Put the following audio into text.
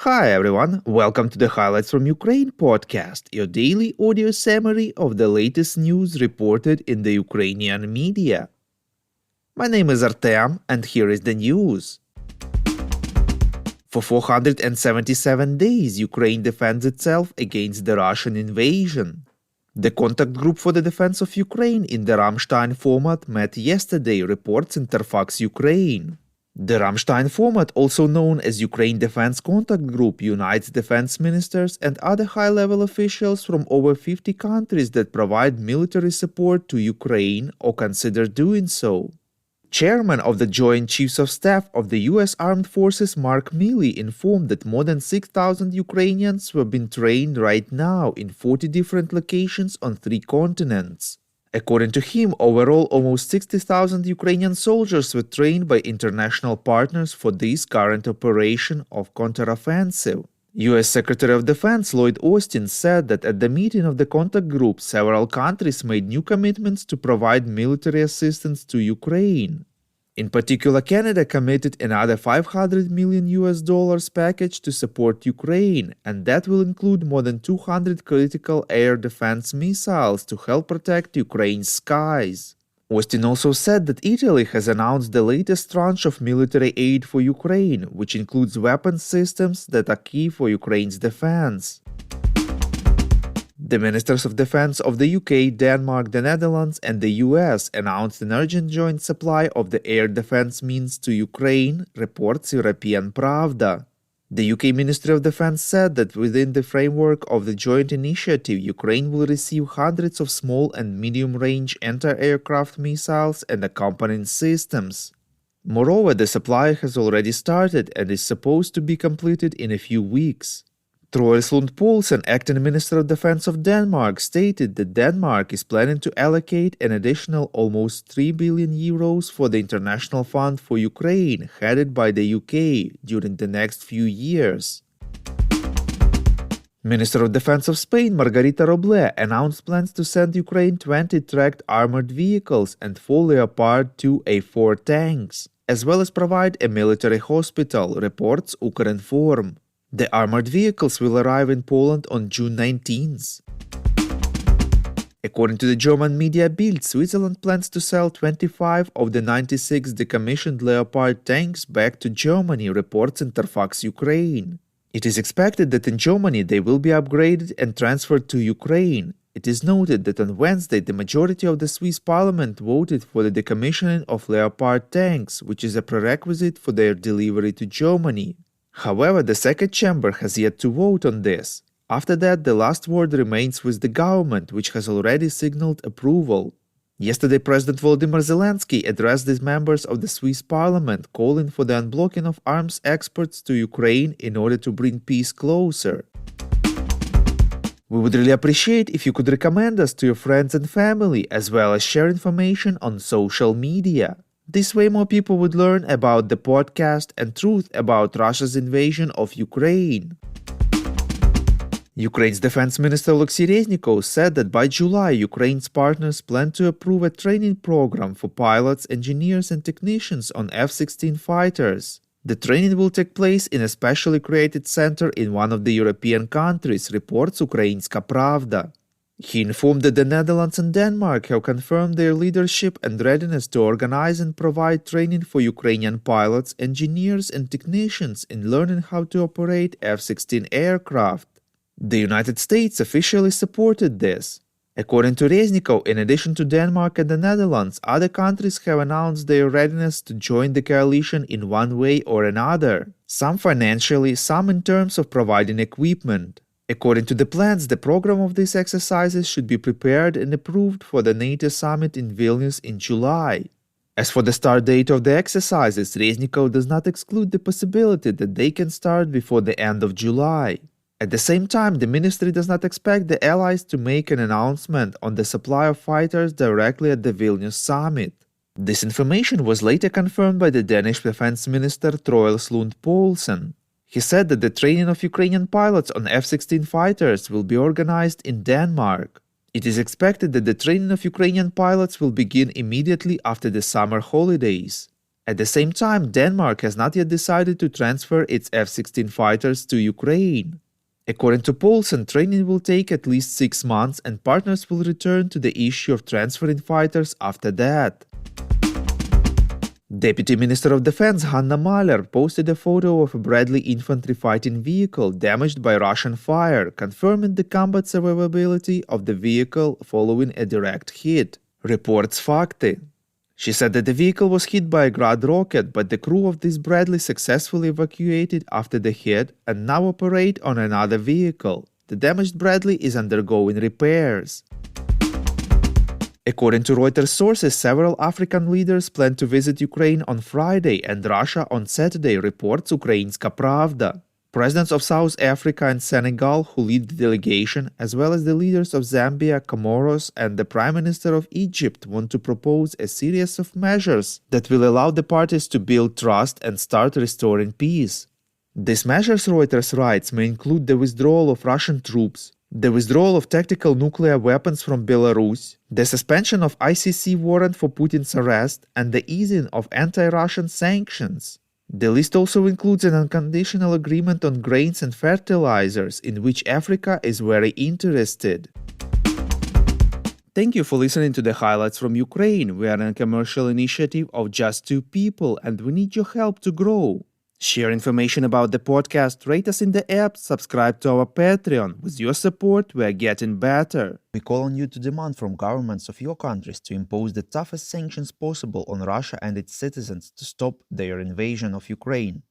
Hi everyone, welcome to the Highlights from Ukraine podcast, your daily audio summary of the latest news reported in the Ukrainian media. My name is Artem, and here is the news. For 477 days, Ukraine defends itself against the Russian invasion. The contact group for the defense of Ukraine in the Ramstein format met yesterday, reports Interfax Ukraine. The Ramstein format, also known as Ukraine Defense Contact Group, unites defense ministers and other high-level officials from over 50 countries that provide military support to Ukraine or consider doing so. Chairman of the Joint Chiefs of Staff of the U.S. Armed Forces Mark Milley informed that more than 6,000 Ukrainians were being trained right now in 40 different locations on 3 continents. According to him, overall almost 60,000 Ukrainian soldiers were trained by international partners for this current operation of counteroffensive. U.S. Secretary of Defense Lloyd Austin said that at the meeting of the contact group, several countries made new commitments to provide military assistance to Ukraine. In particular, Canada committed another $500 million package to support Ukraine, and that will include more than 200 critical air defense missiles to help protect Ukraine's skies. Austin also said that Italy has announced the latest tranche of military aid for Ukraine, which includes weapons systems that are key for Ukraine's defense. The Ministers of Defense of the UK, Denmark, the Netherlands, and the US announced an urgent joint supply of the air defense means to Ukraine, reports European Pravda. The UK Ministry of Defense said that within the framework of the joint initiative, Ukraine will receive hundreds of small and medium-range anti-aircraft missiles and accompanying systems. Moreover, the supply has already started and is supposed to be completed in a few weeks. Troels Lund Poulsen, acting Minister of Defense of Denmark, stated that Denmark is planning to allocate an additional almost 3 billion euros for the International Fund for Ukraine, headed by the UK, during the next few years. Minister of Defense of Spain, Margarita Robles, announced plans to send Ukraine 20 tracked armored vehicles and 4 Leopard 2A4 tanks, as well as provide a military hospital, reports Ukrinform. The armored vehicles will arrive in Poland on June 19th. According to the German media Bild, Switzerland plans to sell 25 of the 96 decommissioned Leopard tanks back to Germany, reports Interfax Ukraine. It is expected that in Germany they will be upgraded and transferred to Ukraine. It is noted that on Wednesday the majority of the Swiss parliament voted for the decommissioning of Leopard tanks, which is a prerequisite for their delivery to Germany. However, the second chamber has yet to vote on this. After that, the last word remains with the government, which has already signaled approval. Yesterday, President Volodymyr Zelensky addressed the members of the Swiss parliament, calling for the unblocking of arms exports to Ukraine in order to bring peace closer. We would really appreciate if you could recommend us to your friends and family, as well as share information on social media. This way more people would learn about the podcast and truth about Russia's invasion of Ukraine. Ukraine's Defense Minister Oleksiy Reznikov said that by July, Ukraine's partners plan to approve a training program for pilots, engineers and technicians on F-16 fighters. The training will take place in a specially created center in one of the European countries, reports Ukrainska Pravda. He informed that the Netherlands and Denmark have confirmed their leadership and readiness to organize and provide training for Ukrainian pilots, engineers and technicians in learning how to operate F-16 aircraft. The United States officially supported this. According to Reznikov, in addition to Denmark and the Netherlands, other countries have announced their readiness to join the coalition in one way or another, some financially, some in terms of providing equipment. According to the plans, the program of these exercises should be prepared and approved for the NATO summit in Vilnius in July. As for the start date of the exercises, Reznikov does not exclude the possibility that they can start before the end of July. At the same time, the ministry does not expect the allies to make an announcement on the supply of fighters directly at the Vilnius summit. This information was later confirmed by the Danish Defense Minister Troels Lund Poulsen. He said that the training of Ukrainian pilots on F-16 fighters will be organized in Denmark. It is expected that the training of Ukrainian pilots will begin immediately after the summer holidays. At the same time, Denmark has not yet decided to transfer its F-16 fighters to Ukraine. According to Poulsen, training will take at least 6 months and partners will return to the issue of transferring fighters after that. Deputy Minister of Defense Hanna Mahler posted a photo of a Bradley infantry fighting vehicle damaged by Russian fire, confirming the combat survivability of the vehicle following a direct hit, reports Fakti. She said that the vehicle was hit by a Grad rocket, but the crew of this Bradley successfully evacuated after the hit and now operate on another vehicle. The damaged Bradley is undergoing repairs. According to Reuters sources, several African leaders plan to visit Ukraine on Friday and Russia on Saturday, reports Ukrainska Pravda. Presidents of South Africa and Senegal, who lead the delegation, as well as the leaders of Zambia, Comoros, and the Prime Minister of Egypt want to propose a series of measures that will allow the parties to build trust and start restoring peace. These measures, Reuters writes, may include the withdrawal of Russian troops, the withdrawal of tactical nuclear weapons from Belarus, the suspension of ICC warrant for Putin's arrest, and the easing of anti-Russian sanctions. The list also includes an unconditional agreement on grains and fertilizers, in which Africa is very interested. Thank you for listening to the highlights from Ukraine. We are a commercial initiative of just 2 people and we need your help to grow. Share information about the podcast, rate us in the app, subscribe to our Patreon. With your support, we are getting better. We call on you to demand from governments of your countries to impose the toughest sanctions possible on Russia and its citizens to stop their invasion of Ukraine.